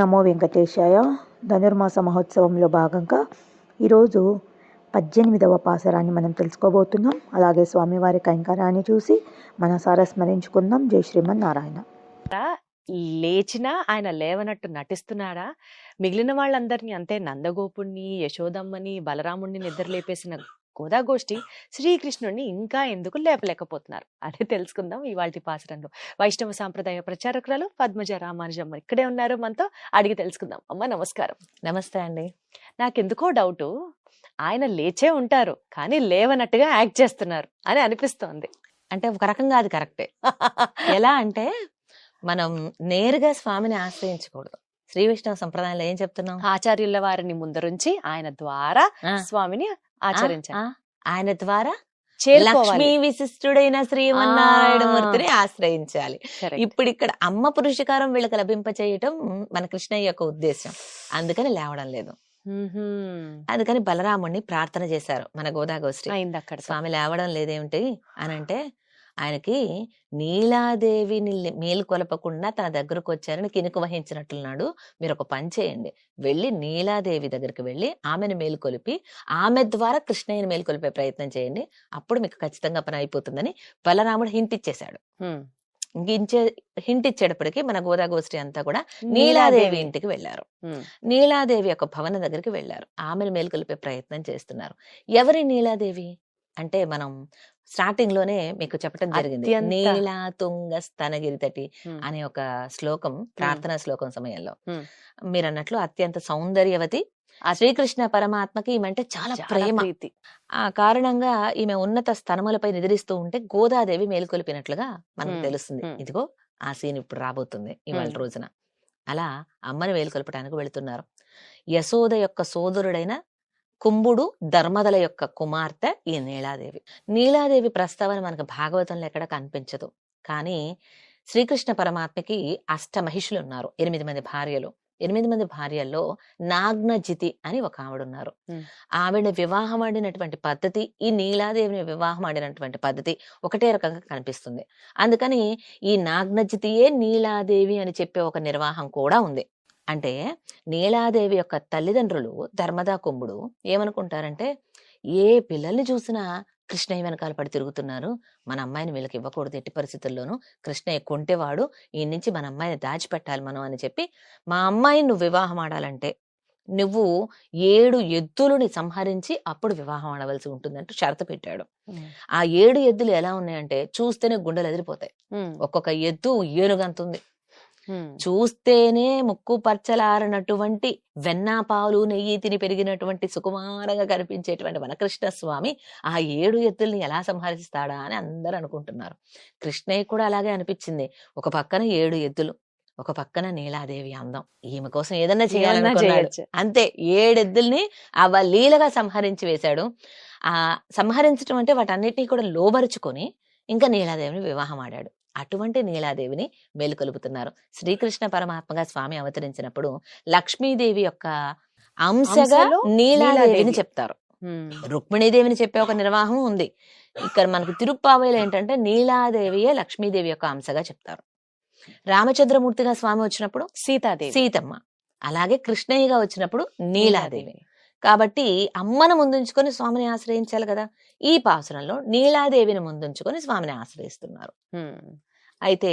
నమో వెంకటేశాయ. ధనుర్మాస మహోత్సవంలో భాగంగా ఈరోజు 18వ పాసరాన్ని మనం తెలుసుకోబోతున్నాం. అలాగే స్వామివారి కైంకర్యాన్ని చూసి మనసారా స్మరించుకుందాం. జై శ్రీమన్నారాయణ. లేచినా ఆయన లేవనట్టు నటిస్తున్నాడా? మిగిలిన వాళ్ళందరినీ అంతే నందగోపుణ్ణి, యశోదమ్మని, బలరాముణ్ణి నిద్రలేపేసిన గోదాగోష్ఠి శ్రీకృష్ణుడిని ఇంకా ఎందుకు లేపలేకపోతున్నారు? అదే తెలుసుకుందాం ఇవాల్టి పాసరంలో. వైష్ణవ సాంప్రదాయ ప్రచారకురాలు పద్మజ రామానుజమ్మ ఇక్కడే ఉన్నారు, మనతో అడిగి తెలుసుకుందాం. అమ్మ నమస్కారం. నమస్తే అండి. నాకెందుకో డౌటు, ఆయన లేచే ఉంటారు కానీ లేవనట్టుగా యాక్ట్ చేస్తున్నారు అని అనిపిస్తోంది. అంటే ఒక రకంగా అది కరెక్టే. ఎలా అంటే మనం నేరుగా స్వామిని ఆశ్రయించకూడదు. శ్రీ వైష్ణవ సంప్రదాయంలో ఏం చెప్తున్నాం? ఆచార్యుల వారిని ముందరుంచి ఆయన ద్వారా స్వామిని ఆచరించాలి. ఆయన ద్వారా చేరుకోవాలి. లక్ష్మీ విశిష్టుడైన శ్రీమన్నారాయణమూర్తిని ఆశ్రయించాలి. Correct. ఇప్పుడు ఇక్కడ అమ్మ పురుషకారం వీళ్ళకి లభింప చేయటం మన కృష్ణయ్య యొక్క ఉద్దేశం. అందుకని లేవడం లేదు. అందుకని బలరాముణ్ణి ప్రార్థన చేశారు మన గోదాగోష్ఠి. అయింది అక్కడ. స్వామి లేవడం లేదేమిటి అని అంటే, ఆయనకి నీలాదేవిని మేలుకొలపకుండా తన దగ్గరకు వచ్చారని కినుకు వహించినట్లున్నాడు. మీరు ఒక పని చేయండి, వెళ్ళి నీలాదేవి దగ్గరికి వెళ్ళి ఆమెను మేలుకొలిపి ఆమె ద్వారా కృష్ణయ్యని మేలుకొలిపే ప్రయత్నం చేయండి, అప్పుడు మీకు ఖచ్చితంగా పని అయిపోతుందని బలరాముడు హింట్ ఇచ్చేశాడు. హింట్ ఇచ్చేటప్పటికి మన గోదాగోష్ఠి అంతా కూడా నీలాదేవి ఇంటికి వెళ్ళారు. నీలాదేవి యొక్క భవన దగ్గరికి వెళ్ళారు, ఆమెను మేలుకొలిపే ప్రయత్నం చేస్తున్నారు. ఎవరి నీలాదేవి అంటే, మనం స్టార్టింగ్ లోనే మీకు చెప్పడం జరిగింది, నీలా తుంగ స్తనగిరి తటి అనే ఒక శ్లోకం, ప్రార్థనా శ్లోకం సమయంలో మీరు అన్నట్లు అత్యంత సౌందర్యవతి శ్రీకృష్ణ పరమాత్మకి ఈమె అంటే చాలా ప్రేమ. ఆ కారణంగా ఈమె ఉన్నత స్తనములపై నిద్రిస్తూ ఉంటే గోదాదేవి మేలుకొలిపినట్లుగా మనకు తెలుస్తుంది. ఇదిగో ఆ సీన్ ఇప్పుడు రాబోతుంది ఇవాళ రోజున. అలా అమ్మని మేలుకొల్పడానికి వెళుతున్నారు. యశోద యొక్క సోదరుడైన కుంభుడు ధర్మదల యొక్క కుమార్తె ఈ నీలాదేవి. నీలాదేవి ప్రస్తావన మనకు భాగవతంలో ఎక్కడ కనిపించదు. కానీ శ్రీకృష్ణ పరమాత్మకి అష్టమహిషులు ఉన్నారు, 8 మంది భార్యలు. 8 మంది భార్యల్లో నాగ్నజితి అని ఒక ఆవిడున్నారు. ఆవిడ వివాహం ఆడినటువంటి పద్ధతి, ఈ నీలాదేవిని వివాహం ఆడినటువంటి పద్ధతి ఒకటే రకంగా కనిపిస్తుంది. అందుకని ఈ నాగ్నజితియే నీలాదేవి అని చెప్పే ఒక నిర్వాహం కూడా ఉంది. అంటే నీలాదేవి యొక్క తల్లిదండ్రులు ధర్మదా కుంభుడు ఏమనుకుంటారంటే, ఏ పిల్లల్ని చూసినా కృష్ణయ్య వెనకాల పడి తిరుగుతున్నారు, మన అమ్మాయిని వీళ్ళకి ఇవ్వకూడదు ఎట్టి పరిస్థితుల్లోనూ, కృష్ణయ్య కొంటేవాడు, ఈ నుంచి మన అమ్మాయిని దాచిపెట్టాలి మనం అని చెప్పి, మా అమ్మాయిని నువ్వు వివాహం ఆడాలంటే నువ్వు 7 ఎద్దులని సంహరించి అప్పుడు వివాహం ఆడవలసి ఉంటుందంటూ షరతు పెట్టాడు. ఆ 7 ఎద్దులు ఎలా ఉన్నాయంటే చూస్తేనే గుండెలు ఎదిరిపోతాయి. ఒక్కొక్క ఎద్దు ఏనుగంతుంది. చూస్తేనే ముక్కు పచ్చలారనటువంటి వెన్నా పాలు నెయ్యి తిని పెరిగినటువంటి సుకుమారంగా కనిపించేటువంటి మన కృష్ణ స్వామి ఆ 7 ఎద్దుల్ని ఎలా సంహరిస్తాడా అని అందరూ అనుకుంటున్నారు. కృష్ణయ్య కూడా అలాగే అనిపించింది. ఒక పక్కన 7 ఎద్దులు, ఒక పక్కన నీలాదేవి అందం, ఈమె కోసం ఏదన్నా చేయాలనుకున్నాడు. అంతే, 7 ఎద్దుల్ని లీలగా సంహరించి వేశాడు. ఆ సంహరించడం అంటే వాటన్నిటినీ కూడా లోబరుచుకొని ఇంకా నీలాదేవిని వివాహం ఆడాడు. అటువంటి నీలాదేవిని మేలుకొలుపుతున్నారు. శ్రీకృష్ణ పరమాత్మగా స్వామి అవతరించినప్పుడు లక్ష్మీదేవి యొక్క అంశగా నీలాదేవిని చెప్తారు. రుక్మిణీదేవిని చెప్పే ఒక నిర్వాహం ఉంది. ఇక్కడ మనకు తిరుప్పావైలో ఏంటంటే నీలాదేవియే లక్ష్మీదేవి యొక్క అంశగా చెప్తారు. రామచంద్రమూర్తిగా స్వామి వచ్చినప్పుడు సీతాదేవి, సీతమ్మ. అలాగే కృష్ణయ్యగా వచ్చినప్పుడు నీలాదేవి. కాబట్టి అమ్మను ముందుంచుకొని స్వామిని ఆశ్రయించాలి కదా. ఈ పాసురంలో నీలాదేవిని ముందుంచుకొని స్వామిని ఆశ్రయిస్తున్నారు. అయితే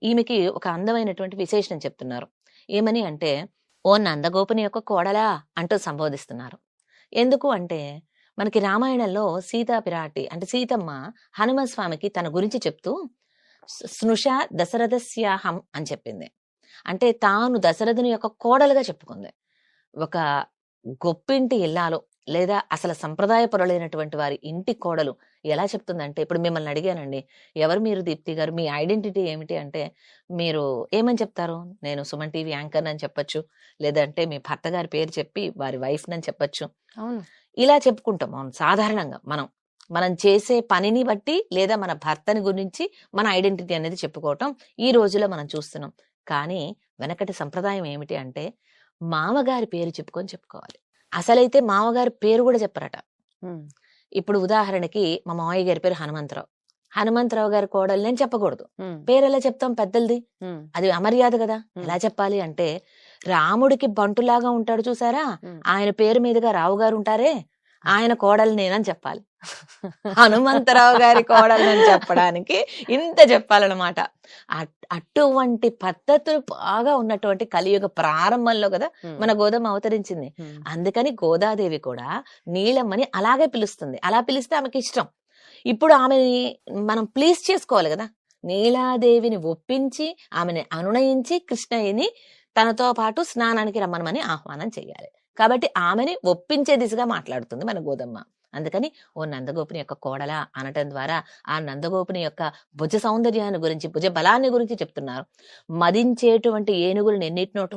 ఈమెకి ఒక అందమైనటువంటి విశేషణం చెప్తున్నారు. ఏమని అంటే, ఓ నందగోపుని యొక్క కోడలా అంటూ సంబోధిస్తున్నారు. ఎందుకు అంటే, మనకి రామాయణంలో సీతా పిరాటి అంటే సీతమ్మ హనుమస్వామికి తన గురించి చెప్తూ స్నుష దశరథస్యాహం అని చెప్పింది. అంటే తాను దశరథుని యొక్క కోడలుగా చెప్పుకుంది. ఒక గొప్పింటి ఇల్లాలు లేదా అసలు సంప్రదాయ పరులైనటువంటి వారి ఇంటి కోడలు ఎలా చెప్తుందంటే, ఇప్పుడు మిమ్మల్ని అడిగానండి, ఎవరు మీరు దీప్తి గారు, మీ ఐడెంటిటీ ఏమిటి అంటే మీరు ఏమని చెప్తారు? నేను సుమన్ టీవీ యాంకర్ అని చెప్పొచ్చు, లేదంటే మీ భర్త గారి పేరు చెప్పి వారి వైఫ్ అని చెప్పొచ్చు. అవును, ఇలా చెప్పుకుంటాం మనం సాధారణంగా. మనం చేసే పనిని బట్టి లేదా మన భర్తని గురించి మన ఐడెంటిటీ అనేది చెప్పుకోవటం ఈ రోజులో మనం చూస్తున్నాం. కానీ వెనకటి సంప్రదాయం ఏమిటి అంటే, మామగారి పేరు చెప్పుకోవాలి. అసలైతే మామగారి పేరు కూడా చెప్పరట. ఇప్పుడు ఉదాహరణకి మా మామయ్య గారి పేరు హనుమంతరావు. హనుమంతరావు గారి కోడలు నేను చెప్పకూడదు. పేరు ఎలా చెప్తాం? పెద్దలది, అది అమర్యాద కదా. ఎలా చెప్పాలి అంటే రాముడికి బంటులాగా ఉంటాడు చూసారా, ఆయన పేరు మీదుగా రావు గారు ఉంటారే, ఆయన కోడలు నేనని చెప్పాలి. హనుమంతరావు గారి కోడలని చెప్పడానికి ఇంత చెప్పాలన్నమాట. అటువంటి పద్ధతులు బాగా ఉన్నటువంటి కలియుగ ప్రారంభంలో కదా మన గోదమ్మ అవతరించింది. అందుకని గోదాదేవి కూడా నీలమ్మని అలాగే పిలుస్తుంది. అలా పిలిస్తే ఆమెకి ఇష్టం. ఇప్పుడు ఆమెని మనం ప్లీజ్ చేసుకోవాలి కదా, నీలాదేవిని ఒప్పించి ఆమెని అనునయించి కృష్ణయ్యని తనతో పాటు స్నానానికి రమ్మనమని ఆహ్వానం చేయాలి. కాబట్టి ఆమెని ఒప్పించే దిశగా మాట్లాడుతుంది మన గోదమ్మ. అందుకని ఓ నందగోపుని యొక్క కోడల అనటం ద్వారా ఆ నందగోపుని యొక్క భుజ సౌందర్యాన్ని గురించి, భుజ బలాన్ని గురించి చెప్తున్నారు. మదించేటువంటి ఏనుగులను ఎన్నిటినోటు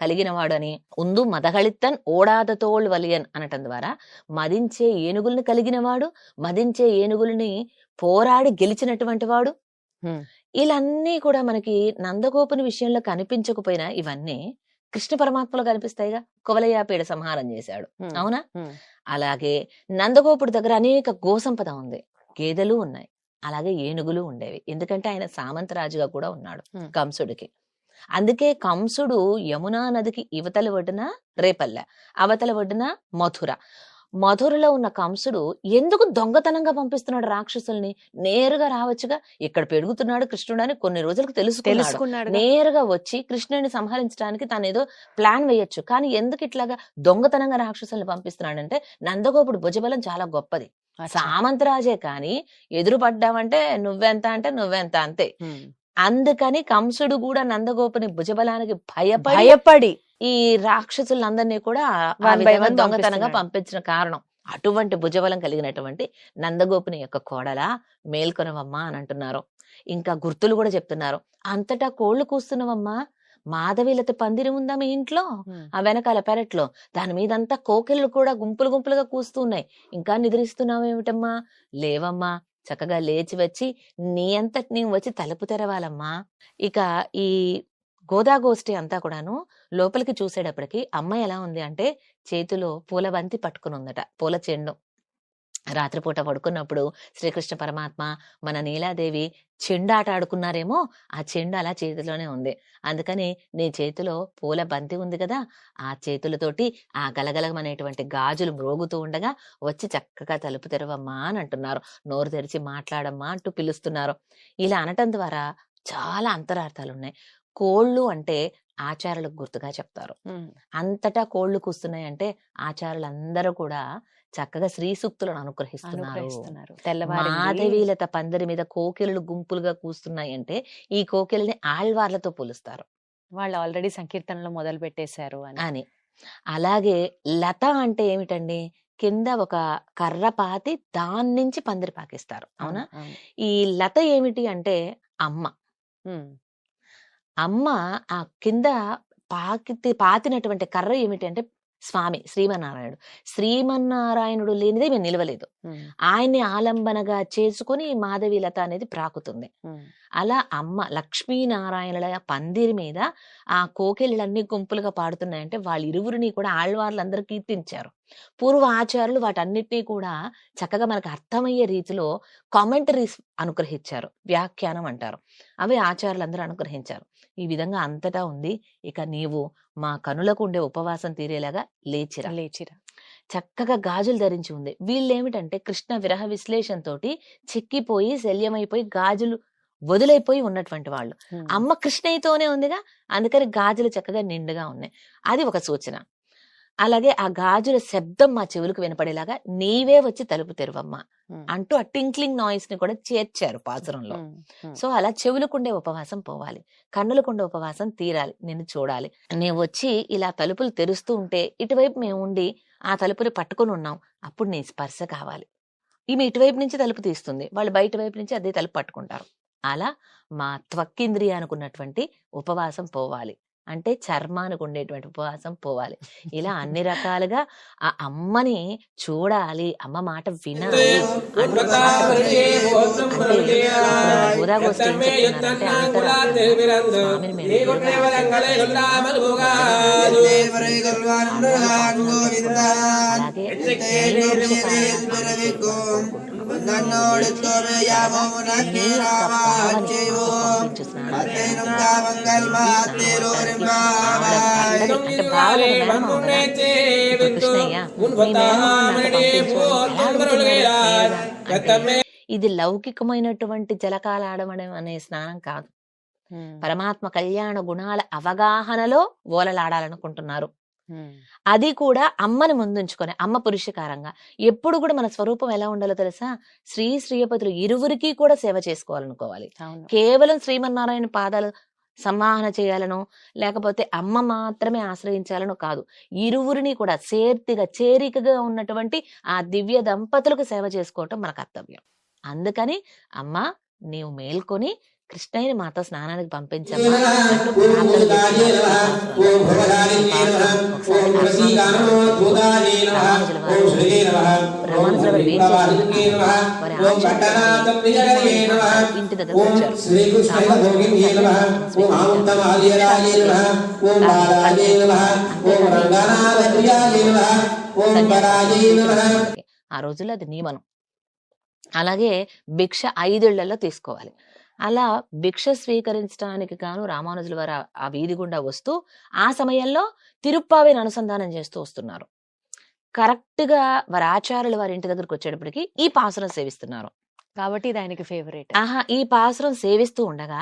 కలిగిన వాడు అని ఉందు మదగళిత్తన్ ఓడాద తోళ్ వలియన్ అనటం ద్వారా మదించే ఏనుగుల్ని కలిగిన వాడు, మదించే ఏనుగుల్ని పోరాడి గెలిచినటువంటి వాడు. ఇలాన్నీ కూడా మనకి నందగోపుని విషయంలో కనిపించకపోయినా ఇవన్నీ కృష్ణ పరమాత్మలో కనిపిస్తాయిగా. కువలయాపీడ సంహారం చేశాడు, అవునా? అలాగే నందగోపుడి దగ్గర అనేక గోసంపద ఉంది, గేదెలు ఉన్నాయి, అలాగే ఏనుగులు ఉండేవి. ఎందుకంటే ఆయన సామంతరాజుగా కూడా ఉన్నాడు కంసుడికి. అందుకే కంసుడు యమునా నదికి ఇవతల ఒడ్డున రేపల్లె, అవతల ఒడ్డున మథుర. మధురలో ఉన్న కంసుడు ఎందుకు దొంగతనంగా పంపిస్తున్నాడు రాక్షసుల్ని? నేరుగా రావచ్చుగా, ఇక్కడ పెరుగుతున్నాడు కృష్ణుడు అని కొన్ని రోజులకు తెలుసుకున్నాడు. నేరుగా వచ్చి కృష్ణుడిని సంహరించడానికి తను ఏదో ప్లాన్ వేయొచ్చు. కానీ ఎందుకు ఇట్లాగా దొంగతనంగా రాక్షసుల్ని పంపిస్తున్నాడంటే నందగోపుడు భుజబలం చాలా గొప్పది. సామంతరాజే కానీ ఎదురు పడ్డావంటే నువ్వెంత అంటే నువ్వెంత అంతే. అందుకని కంసుడు కూడా నందగోపుని భుజబలానికి భయపడి ఈ రాక్షసులందరినీ కూడా దొంగతనంగా పంపించిన కారణం. అటువంటి భుజబలం కలిగినటువంటి నందగోపుని యొక్క కోడల మేల్కొనవమ్మా అని అంటున్నారు. ఇంకా గుర్తులు కూడా చెప్తున్నారు. అంతటా కోళ్లు కూస్తున్నవమ్మా, మాధవీలత పందిరి ఉందా మీ ఇంట్లో? ఆ వెనకాల పెరట్లో దాని మీదంతా కోకిళ్ళు కూడా గుంపులు గుంపులుగా కూస్తూ ఉన్నాయి. ఇంకా నిద్రిస్తున్నావేమిటమ్మా? లేవమ్మా, చక్కగా లేచి వచ్చి నీ అంతటి నీవు వచ్చి తలుపు తెరవాలమ్మా. ఇక ఈ గోదాగోష్ఠి అంతా కూడాను లోపలికి చూసేటప్పటికి అమ్మాయి ఎలా ఉంది అంటే చేతిలో పూల బంతి పట్టుకుని ఉందట, పూల చెండు. రాత్రిపూట పడుకున్నప్పుడు శ్రీకృష్ణ పరమాత్మ మన నీలాదేవి చెండు ఆట ఆడుకున్నారేమో, ఆ చెండు అలా చేతిలోనే ఉంది. అందుకని నీ చేతిలో పూల బంతి ఉంది కదా, ఆ చేతులతోటి ఆ గలగలమనేటువంటి గాజులు మ్రోగుతూ ఉండగా వచ్చి చక్కగా తలుపు తెరవమ్మా అని అంటున్నారు. నోరు తెరిచి మాట్లాడమ్మా అంటూ పిలుస్తున్నారు. ఇలా అనటం ద్వారా చాలా అంతరార్థాలు ఉన్నాయి. కోళ్ళు అంటే ఆచారాలకు గుర్తుగా చెప్తారు. అంతటా కోళ్లు కూస్తున్నాయి అంటే ఆచారులందరూ కూడా చక్కగా శ్రీ సూక్తులను అనుగ్రహిస్తున్నారు. మాధవీలత పందిరి మీద కోకిలలు గుంపులుగా కూస్తున్నాయి అంటే ఈ కోకిలని ఆళ్వార్లతో పోలుస్తారు. వాళ్ళు ఆల్రెడీ సంకీర్తనలో మొదలు పెట్టేశారు అని. అలాగే లత అంటే ఏమిటండి? కింద ఒక కర్ర పాతి దాని నుంచి పందిరి పాకిస్తారు, అవునా? ఈ లత ఏమిటి అంటే అమ్మ. అమ్మ ఆ కింద పాతినటువంటి కర్ర ఏమిటి అంటే స్వామి శ్రీమన్నారాయణుడు. శ్రీమన్నారాయణుడు లేనిదే మేము నిలవలేదు. ఆయన్ని ఆలంబనగా చేసుకుని మాధవీలత అనేది ప్రాకుతుంది. అలా అమ్మ లక్ష్మీనారాయణుల పందిరి మీద ఆ కోకిళ్ళన్నీ గుంపులుగా పాడుతున్నాయంటే వాళ్ళ ఇరువురిని కూడా ఆళ్వార్లందరూ కీర్తించారు. పూర్వ ఆచారులు వాటన్నిటినీ కూడా చక్కగా మనకు అర్థమయ్యే రీతిలో కామెంటరీస్ అనుగ్రహించారు, వ్యాఖ్యానం అంటారు. అవి ఆచారులందరూ అనుగ్రహించారు. ఈ విధంగా అంతటా ఉంది. ఇక నీవు మా కనులకు ఉండే ఉపవాసం తీరేలాగా లేచిరా. చక్కగా గాజులు ధరించి ఉంది. వీళ్ళేమిటంటే కృష్ణ విరహ విశ్లేషణతోటి చిక్కిపోయి శల్యమైపోయి గాజులు వదులైపోయి ఉన్నటువంటి వాళ్ళు. అమ్మ కృష్ణయ్యతోనే ఉందిగా, అందుకని గాజులు చక్కగా నిండుగా ఉన్నాయి. అది ఒక సూచన. అలాగే ఆ గాజుల శబ్దం మా చెవులకు వినపడేలాగా నీవే వచ్చి తలుపు తెరువమ్మా అంటూ ఆ టింక్లింగ్ నాయిస్ ని కూడా చేర్చారు పాసురంలో. సో అలా చెవులకుండే ఉపవాసం పోవాలి, కన్నులకుండే ఉపవాసం తీరాలి, నిన్ను చూడాలి. నేను వచ్చి ఇలా తలుపులు తెరుస్తూ ఉంటే ఇటువైపు మేము ఉండి ఆ తలుపుని పట్టుకుని ఉన్నాం, అప్పుడు నీ స్పర్శ కావాలి. ఈమె ఇటువైపు నుంచి తలుపు తీస్తుంది, వాళ్ళు బయట వైపు నుంచి అదే తలుపు పట్టుకుంటారు. అలా మా త్వక్కింద్రియానికి ఉన్నటువంటి ఉపవాసం పోవాలి, అంటే చర్మానికి ఉండేటువంటి ఉపవాసం పోవాలి. ఇలా అన్ని రకాలుగా ఆ అమ్మని చూడాలి, అమ్మ మాట వినాలి. అలాగే నీ యొక్క పావని పంపించు స్నానానికి. అంటే భావనకు మేనమామ కదా. ఇప్పుడు కృష్ణయ్య నీ మేనమామ పంపించు ఎలా అడుగుతున్నారు అంటే ఇది లౌకికమైనటువంటి జలకాలాడడం అనే స్నానం కాదు. పరమాత్మ కళ్యాణ గుణాల అవగాహనలో ఓలలాడాలనుకుంటున్నారు. అది కూడా అమ్మని ముందుంచుకొని, అమ్మ పురుషకారంగా. ఎప్పుడు కూడా మన స్వరూపం ఎలా ఉండాలో తెలుసా? శ్రీపతులు ఇరువురికి కూడా సేవ చేసుకోవాలనుకోవాలి. కేవలం శ్రీమన్నారాయణ పాదాలు సంవాహన చేయాలనో లేకపోతే అమ్మ మాత్రమే ఆశ్రయించాలనో కాదు. ఇరువురిని కూడా చేరికగా ఉన్నటువంటి ఆ దివ్య దంపతులకు సేవ చేసుకోవటం మన కర్తవ్యం. అందుకని అమ్మ నీవు మేల్కొని కృష్ణయ్యని మాతో స్నానానికి పంపించమ్మా అంటూ ప్రార్థన ఇంటి దగ్గర ఆ రోజుల్లో అది నియమనం. అలాగే భిక్ష 5 ఏళ్లలో తీసుకోవాలి. అలా భిక్ష స్వీకరించడానికి గాను రామానుజుల వారు ఆ వీధి గుండా వస్తూ ఆ సమయంలో తిరుప్పావిని అనుసంధానం చేస్తూ వస్తున్నారు. కరెక్ట్ గా వారి ఆచార్యులు వారి ఇంటి దగ్గరకు వచ్చేటప్పటికి ఈ పాసురం సేవిస్తున్నారు కాబట్టి ఇది ఆయనకి ఫేవరెట్. ఈ పాసురం సేవిస్తూ ఉండగా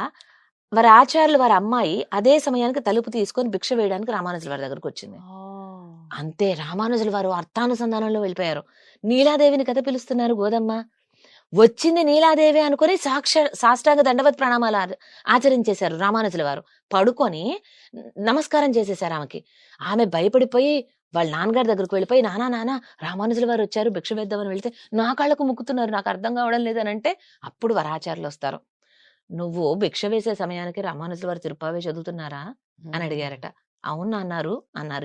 వారి ఆచార్యులు వారి అమ్మాయి అదే సమయానికి తలుపు తీసుకొని భిక్ష వేయడానికి రామానుజుల వారి దగ్గరకు వచ్చింది. అంతే, రామానుజుల వారు అర్థానుసంధానంలో వెళ్ళిపోయారు. నీలాదేవిని కథ పిలుస్తున్నారు గోదమ్మ. వచ్చింది నీలాదేవి అనుకుని సాష్టాంగ దండవత్ ప్రణామాలు ఆచరించేశారు రామానుజుల వారు. పడుకొని నమస్కారం చేసేశారు ఆమెకి. ఆమె భయపడిపోయి వాళ్ళ నాన్నగారి దగ్గరకు వెళ్ళిపోయి, నానా రామానుజుల వారు వచ్చారు, భిక్ష వేద్దామని వెళ్తే నా కాళ్ళకు ముక్కుతున్నారు, నాకు అర్థం కావడం లేదని అంటే అప్పుడు వరాచార్యులు వస్తారు. నువ్వు భిక్ష వేసే సమయానికి రామానుజుల వారు తిరుప్పావే చదువుతున్నారా అని అడిగారట. అవును అన్నారు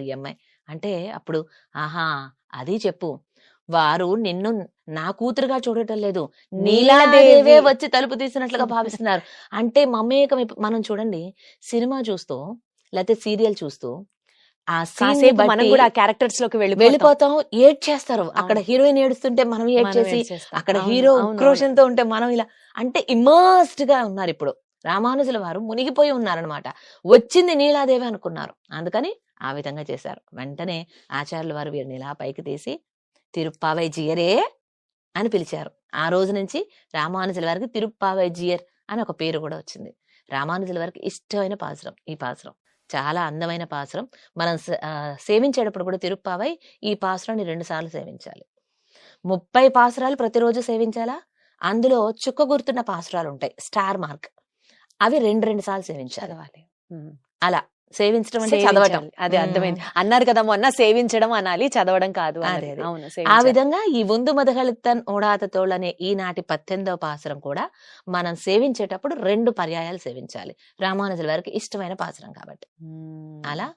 ఈ అమ్మాయి. అంటే అప్పుడు ఆహా అది చెప్పు, వారు నిన్ను నా కూతురుగా చూడటం లేదు, నీలాదేవే వచ్చి తలుపు తీసినట్లుగా భావిస్తున్నారు. అంటే మమేకం. మనం చూడండి, సినిమా చూస్తూ లేకపోతే సీరియల్ చూస్తూ ఆ సీన్ క్యారెక్టర్స్ లోకి వెళ్ళిపోతాం, ఏడ్ చేస్తారు. అక్కడ హీరోయిన్ ఏడుస్తుంటే మనం ఏడ్ చేసి, అక్కడ హీరో ఉక్రోషంతో ఉంటే మనం ఇలా, అంటే ఇమర్స్డ్ గా ఉన్నారు. ఇప్పుడు రామానుజుల వారు మునిగిపోయి ఉన్నారనమాట. వచ్చింది నీలాదేవి అనుకున్నారు, అందుకని ఆ విధంగా చేశారు. వెంటనే ఆచార్యుల వారు వీరిని ఇలా పైకి తీసి తిరుప్పావై జియరే అని పిలిచారు. ఆ రోజు నుంచి రామానుజుల వారికి తిరుప్పావై జియర్ అని ఒక పేరు కూడా వచ్చింది. రామానుజుల వారికి ఇష్టమైన పాసురం ఈ పాసురం. చాలా అందమైన పాసురం. మనం సేవించేటప్పుడు కూడా తిరుప్పావై ఈ పాసురాన్ని 2 సార్లు సేవించాలి. 30 పాసురాలు ప్రతిరోజు సేవించాలా. అందులో చుక్క గుర్తున్న పాసురాలు ఉంటాయి, స్టార్ మార్క్, అవి 2 సార్లు సేవించాలి. అలా సేవించడం అంటే చదవటం. అదే అర్థమైంది. అన్నారు కదా మొన్న, సేవించడం అనాలి, చదవడం కాదు. ఆ విధంగా ఈ ఉందు మదగళితన్ ఓడాత తోళ్ళనే ఈనాటి 18వ పాసురం కూడా మనం సేవించేటప్పుడు 2 పర్యాయాలు సేవించాలి. రామానుజుల వారికి ఇష్టమైన పాసురం కాబట్టి. అలా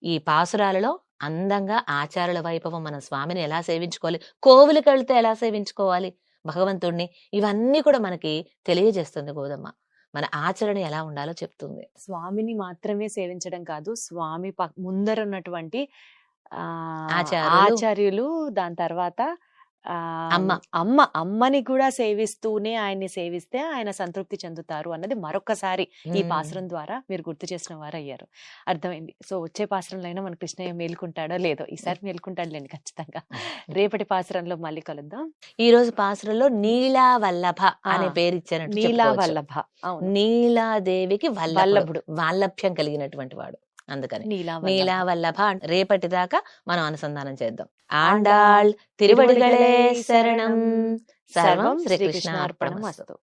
ఈ పాసురాలలో అందంగా ఆచార్యుల వైభవం, మన స్వామిని ఎలా సేవించుకోవాలి, కోవిలికి వెళ్తే ఎలా సేవించుకోవాలి భగవంతుణ్ణి, ఇవన్నీ కూడా మనకి తెలియజేస్తుంది గోదమ్మ. మన ఆచరణ ఎలా ఉండాలో చెప్తుంది. స్వామిని మాత్రమే సేవించడం కాదు, స్వామి ముందర ఉన్నటువంటి ఆచార్యులు, దాని తర్వాత అమ్మని కూడా సేవిస్తూనే ఆయన్ని సేవిస్తే ఆయన సంతృప్తి చెందుతారు అన్నది మరొకసారి ఈ పాసురం ద్వారా మీరు గుర్తు చేసిన వారు అయ్యారు. అర్థమైంది. సో వచ్చే పాసురంలో అయినా మన కృష్ణయ్య మేలుకుంటాడో లేదో, ఈసారి మేలుకుంటాడులేండి ఖచ్చితంగా. రేపటి పాసురంలో మళ్ళీ కలుద్దాం. ఈ రోజు పాసురంలో నీలావల్లభ అనే పేరు ఇచ్చారు. నీలావల్లభ, నీలాదేవికి వల్లభుడు, వాల్లభ్యం కలిగినటువంటి వాడు. అందుకని నీలావల్లభ. రేపటి దాకా మనం అనుసంధానం చేద్దాం. ఆండాళ్ తిరువడిగళే శరణం. సర్వం శ్రీకృష్ణార్పణమస్తు.